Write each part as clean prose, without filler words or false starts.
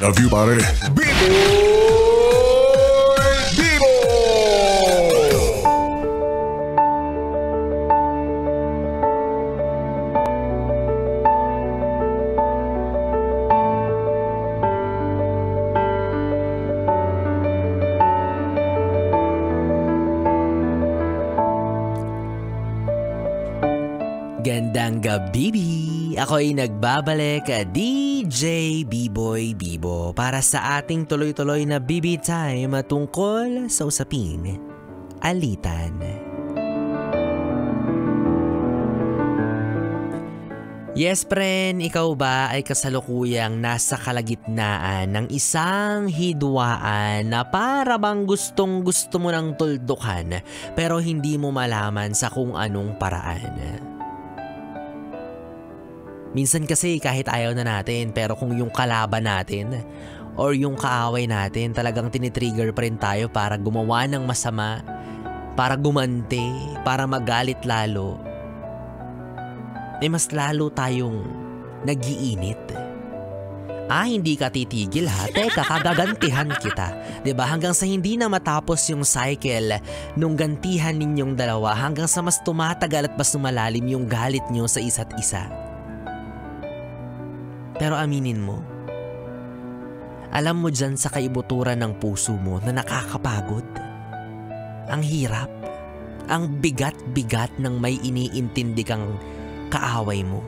Love you, pare. Biboy Bibo! Gandang gabi! Ako'y nagbabalik, DJ B-Boy Bibo, para sa ating tuloy-tuloy na BB Time tungkol sa usaping alitan. Yes, friend, ikaw ba ay kasalukuyang nasa kalagitnaan ng isang hidwaan na para bang gustong-gusto mo nang tuldukan pero hindi mo malaman sa kung anong paraan? Minsan kasi kahit ayaw na natin, pero kung yung kalaban natin or yung kaaway natin talagang tinitrigger pa rin tayo para gumawa ng masama, para gumante, para magalit lalo, mas lalo tayong nag-iinit. Hindi ka titigil ha? Teka, kagagantihan kita. Diba? Hanggang sa hindi na matapos yung cycle nung gantihan ninyong dalawa, hanggang sa mas tumatagal at mas lumalalim yung galit nyo sa isa't isa. Pero aminin mo, alam mo dyan sa kaibuturan ng puso mo na nakakapagod. Ang hirap, ang bigat-bigat ng may iniintindi kang kaaway mo.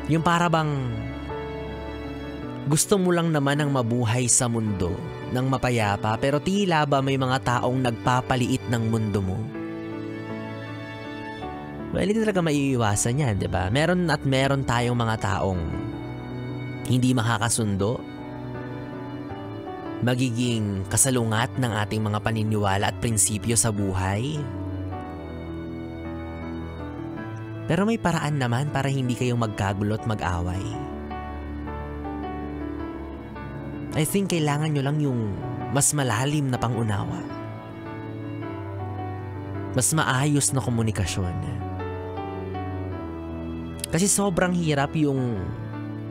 Yung para bang gusto mo lang naman ang mabuhay sa mundo ng mapayapa, pero tila ba may mga taong nagpapaliit ng mundo mo? Well, hindi talaga maiiwasan yan, di ba? Meron tayong mga taong hindi makakasundo, magiging kasalungat ng ating mga paniniwala at prinsipyo sa buhay. Pero may paraan naman para hindi kayong magkagulo at mag-away. I think kailangan nyo lang yung mas malalim na pangunawa. Mas maayos na komunikasyon. Kasi sobrang hirap yung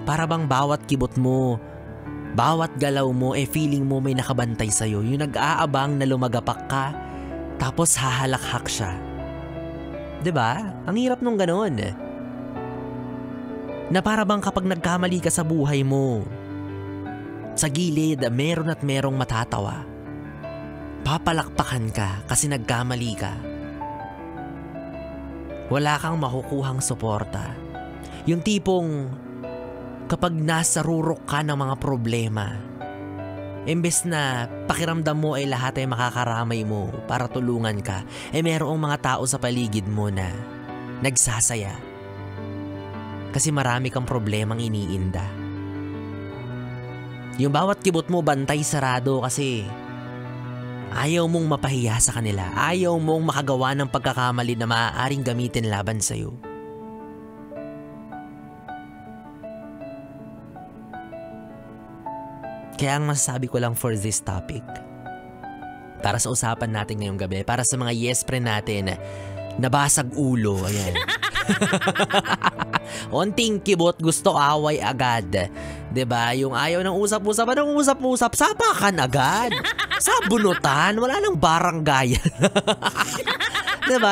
para bang bawat kibot mo, bawat galaw mo, feeling mo may nakabantay sa'yo. Yung nag-aabang na lumagapak ka, tapos hahalakhak siya. Diba? Ang hirap nung gano'n. Na para bang kapag nagkamali ka sa buhay mo, sa gilid, meron at merong matatawa. Papalakpakan ka kasi nagkamali ka. Wala kang makukuhang suporta. Yung tipong kapag nasa rurok ka ng mga problema, imbes na pakiramdam mo ay lahat ay makakaramay mo para tulungan ka, merong mga tao sa paligid mo na nagsasaya. Kasi marami kang problemang iniinda. Yung bawat kibot mo bantay sarado kasi ayaw mong mapahiya sa kanila. Ayaw mong makagawa ng pagkakamali na maaaring gamitin laban sa'yo. Kaya ang masasabi ko lang for this topic, para sa usapan natin ngayong gabi, para sa mga yes friend natin, nabasag ulo, ayan. Onting kibot, gusto away agad. Diba? Yung ayaw ng usap-usap, anong usap-usap? Sapakan agad. Sabunutan, wala nang baranggayan. Diba?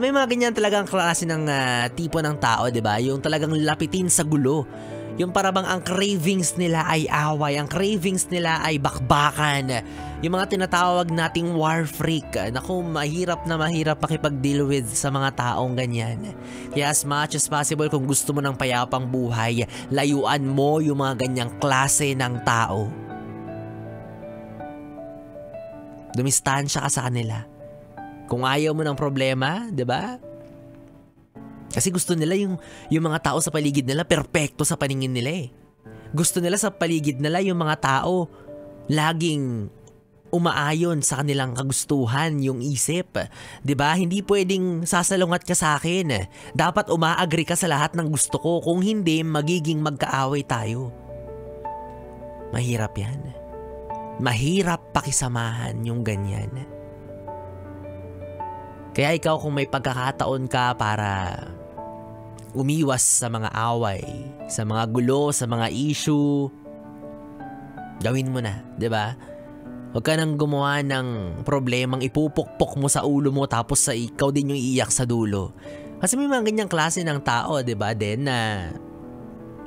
May mga ganyan talagang klase ng tipo ng tao, diba? Yung talagang lapitin sa gulo. Yung parabang ang cravings nila ay away, ang cravings nila ay bakbakan. Yung mga tinatawag nating war freak. Naku, mahirap na mahirap makipag-deal with sa mga taong ganyan. Kaya as much as possible, kung gusto mo ng payapang buhay, layuan mo yung mga ganyang klase ng tao. Dumistansya ka sa kanila. Kung ayaw mo ng problema, di ba? Kasi gusto nila yung mga tao sa paligid nila perpekto sa paningin nila eh. Gusto nila sa paligid nila yung mga tao laging umaayon sa kanilang kagustuhan, yung isip. 'Di ba? Hindi pwedeng sasalungat ka sa akin. Dapat umaagree ka sa lahat ng gusto ko. Kung hindi, magiging magkaaway tayo. Mahirap yan. Mahirap pakisamahan yung ganyan. Kaya ikaw, kung may pagkakataon ka para umiwas sa mga away, sa mga gulo, sa mga issue, Gawin mo na, 'di ba? Huwag ka nang gumawa ng problemang ipupukpok mo sa ulo mo tapos sa ikaw din yung iiyak sa dulo. Kasi may mga ganyang klase ng tao, 'di ba? Then na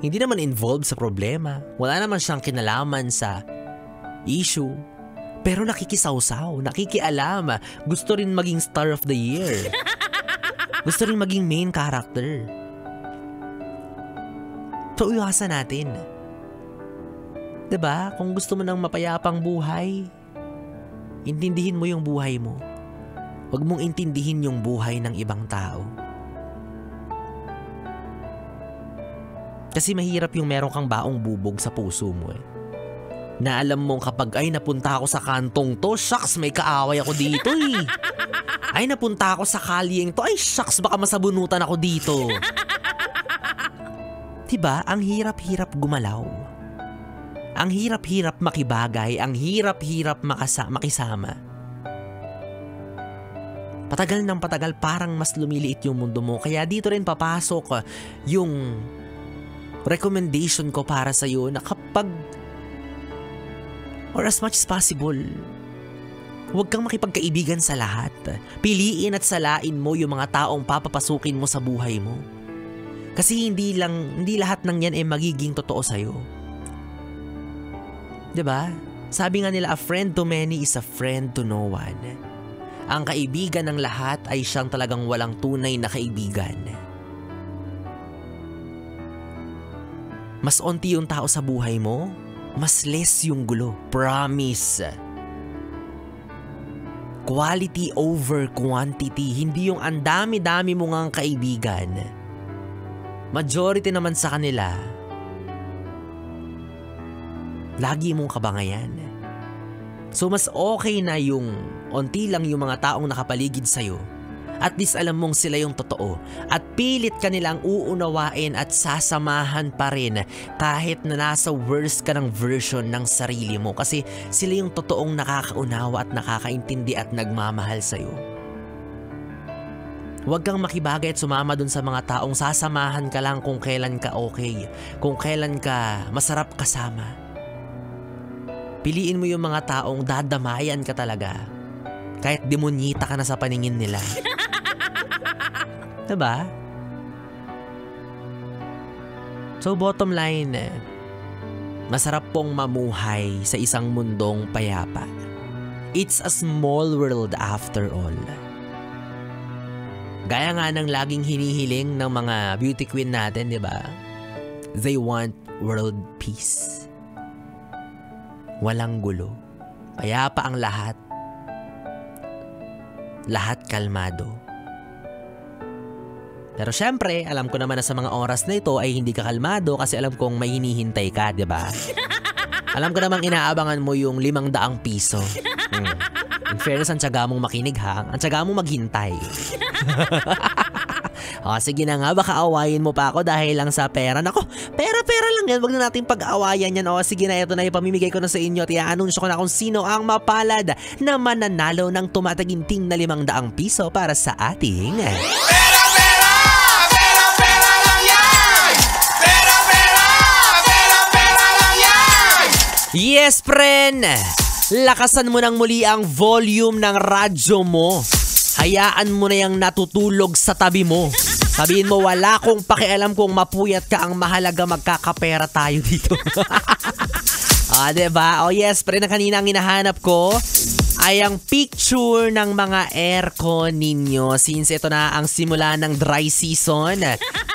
hindi naman involved sa problema. Wala naman siyang kinalaman sa issue. Pero nakikisawsaw, nakikialam. Gusto rin maging star of the year. Gusto rin maging main character. So, iwasan natin. 'Di ba? Kung gusto mo ng mapayapang buhay, intindihin mo yung buhay mo. Huwag mong intindihin yung buhay ng ibang tao. Kasi mahirap yung meron kang baong bubog sa puso mo eh. Na alam mong kapag ay napunta ako sa kantong to, shucks may kaaway ako dito eh. Ay napunta ako sa kalyeng to, ay shucks baka masabunutan ako dito. Diba? Ang hirap-hirap gumalaw. Ang hirap-hirap makibagay, ang hirap-hirap makisama. Patagal ng patagal parang mas lumiliit yung mundo mo. Kaya dito rin papasok yung recommendation ko para sa'yo na kapag or as much as possible, huwag kang makipagkaibigan sa lahat. Piliin at salain mo yung mga taong papapasukin mo sa buhay mo. Kasi hindi lahat ng yan ay magiging totoo sa'yo. 'Di ba? Sabi nga nila, a friend to many is a friend to no one. Ang kaibigan ng lahat ay siyang talagang walang tunay na kaibigan. Mas onti yung tao sa buhay mo, mas less yung gulo. Promise. Quality over quantity. Hindi yung ang dami-dami mo ngang kaibigan. Majority naman sa kanila, lagi mong kabangayan. So mas okay na yung onti lang yung mga taong nakapaligid sa'yo. At least alam mong sila yung totoo. At pilit ka nilang uunawain at sasamahan pa rin kahit na nasa worst ka ng version ng sarili mo. Kasi sila yung totoong nakakaunawa at nakakaintindi at nagmamahal sa'yo. Huwag kang makibagay at sumama dun sa mga taong sasamahan ka lang kung kailan ka okay. Kung kailan ka masarap kasama. Piliin mo yung mga taong dadamayan ka talaga. Kahit demonyita ka na sa paningin nila. Diba? So bottom line, masarap pong mamuhay sa isang mundong payapa. It's a small world after all. Gaya nga ng laging hinihiling ng mga beauty queen natin, di ba? They want world peace. Walang gulo. Payapa ang lahat. Lahat kalmado. Pero syempre, alam ko naman na sa mga oras na ito ay hindi ka kalmado kasi alam kong may hinihintay ka, di ba? Alam ko namang inaabangan mo yung 500 piso. In fairness, ang tiyaga mong makinig ha. Ang tiyaga mong maghintay. O, sige na nga, baka awayin mo pa ako dahil lang sa pera. Nako, pera-pera lang yan. Huwag na natin pag-awayan yan. O, sige na, ito na ipamimigay ko na sa inyo at i-anunsyo ko na kung sino ang mapalad na mananalo ng tumataginting na 500 piso para sa ating... Pera-pera! Pera-pera lang yan! Pera-pera! Pera-pera lang yan! Yes, friend! Lakasan mo nang muli ang volume ng radyo mo. Hayaan mo na yung natutulog sa tabi mo. Sabihin mo, wala kong pakialam kung mapuyat ka, ang mahalaga magkakapera tayo dito. Diba? Oh yes, pre, na kanina ang hinahanap ko ay ang picture ng mga aircon ninyo. Since ito na ang simula ng dry season,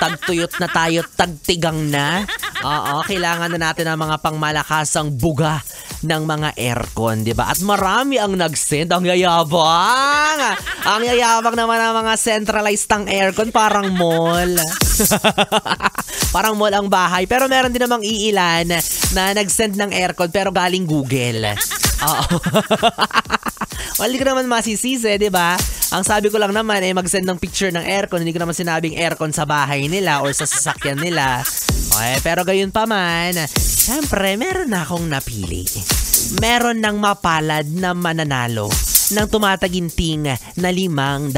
tagtuyot na tayo, tagtigang na. Oo, kailangan na natin ng mga pangmalakasang buga ng mga aircon, di ba? At marami ang nag-send. Ang yayabang! Ang yayabang naman ng mga centralized ang aircon, parang mall. Parang mall ang bahay. Pero meron din namang iilan na nag-send ng aircon pero galing Google. Oo. Well, hindi ko naman masisisi, di ba? Ang sabi ko lang naman ay mag-send ng picture ng aircon. Hindi ko naman sinabing aircon sa bahay nila or sa sasakyan nila. Okay, pero gayon pa man, syempre meron na akong napili. Meron ng mapalad na mananalo ng tumataginting na 500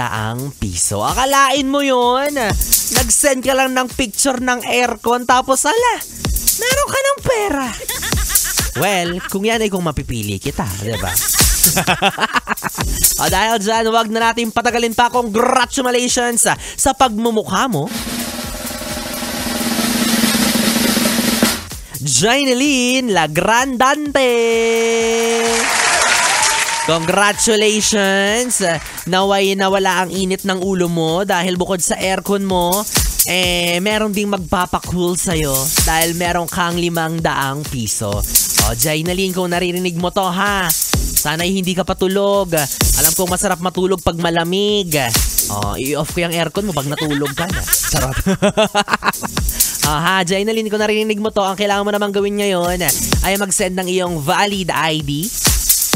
piso. Akalain mo yun? Nag-send ka lang ng picture ng aircon tapos ala, meron ka ng pera. Well, kung yan ay kung mapipili kita, di ba? O dahil dyan, wag na natin patagalin pa. Congratulations sa pagmumukha mo. Jainelyn Lagrandante. Congratulations! Naway nawala ang init ng ulo mo dahil bukod sa aircon mo, meron ding magpapakool sa'yo dahil meron kang 500 piso. O, Jainelyn, kung naririnig mo to ha, sana'y hindi ka patulog. Alam kong masarap matulog pag malamig. O, i-off ko yung aircon mo pag natulog ka na. Sarap. Ha, Jainelyn, kung naririnig mo to, ang kailangan mo namang gawin ngayon ay mag-send ng iyong valid ID.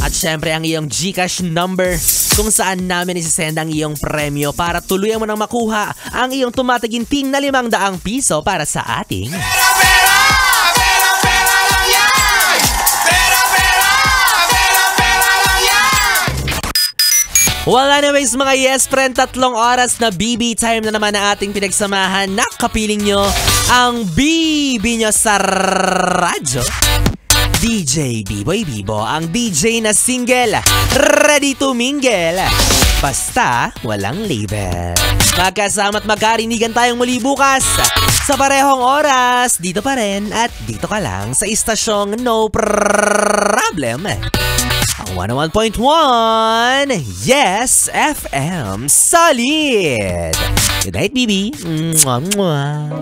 At syempre ang iyong GCash number kung saan namin isisend ang iyong premyo para tuluyan mo nang makuha ang iyong tumataginting na 500 piso para sa ating Pera, pera! Pera, pera lang yan! Pera, pera! Pera, pera lang yan! Well, anyways mga yes friend, 3 oras na BB time na naman na ating pinagsamahan. Nakapiling nyo ang BB nyo sa radyo. DJ B-Boy Bibo, ang DJ na single, ready to mingle. Basta walang label. Magkasama't magkarinigan tayong muli bukas sa parehong oras. Dito pa rin at dito ka lang sa istasyong No Problem. Ang 101.1 Yes FM Solid. Good night, BB. Mwah, mwah.